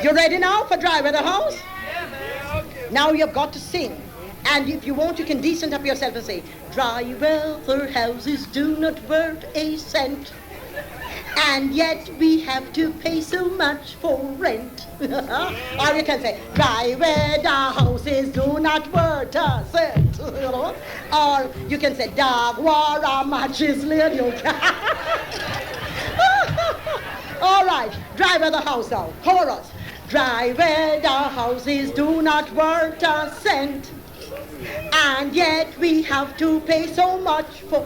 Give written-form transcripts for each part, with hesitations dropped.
You ready now for Dry Weather House? Now you've got to sing. And if you want, you can decent up yourself and say, dry weather houses do not worth a cent. And yet we have to pay so much for rent. Or you can say, dry weather houses do not worth a cent. Or you can say, dog water matches lady. All right, dry weather house now. Chorus. Dry weather houses do not worth a cent. And yet we have to pay so much for.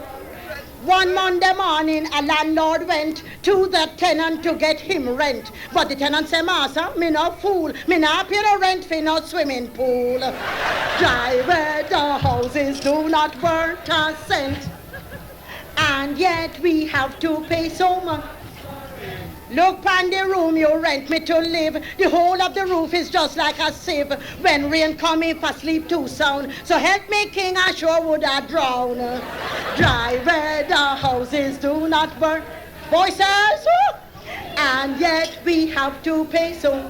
One Monday morning, a landlord went to the tenant to get him rent. But the tenant said, Master, me no fool. Me not pay the rent for no swimming pool. Dry weather houses do not worth a cent. And yet we have to pay so much. Look on the room you rent me to live. The whole of the roof is just like a sieve. When rain come if I sleep too sound. So help me, King, I sure would I drown. Dry weather houses do not burn. Voices! And yet we have to pay so.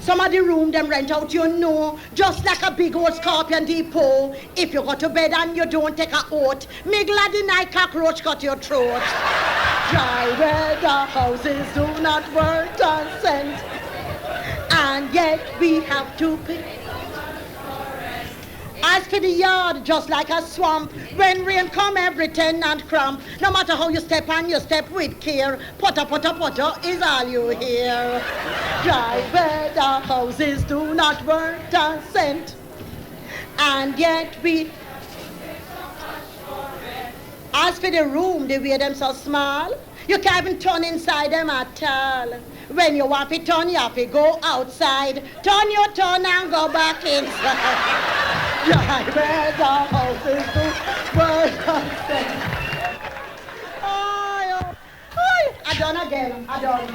Some of the room them rent out, you know, just like a big old scorpion depot. If you go to bed and you don't take a oath, me glad the night cockroach cut your throat. Dry weather houses do not worth a cent, and yet we have to pay. As for the yard, just like a swamp, when rain come every tenant cramp. No matter how you step on, you step with care. Potter, potter, potter is all you hear. Dry weather houses do not worth a cent, and yet we. As for the room, the way them so small, you can't even turn inside them at all. When you want to turn, you have to go outside. Turn your turn and go back inside. Dry weather houses do worth a cent. I done again. I done.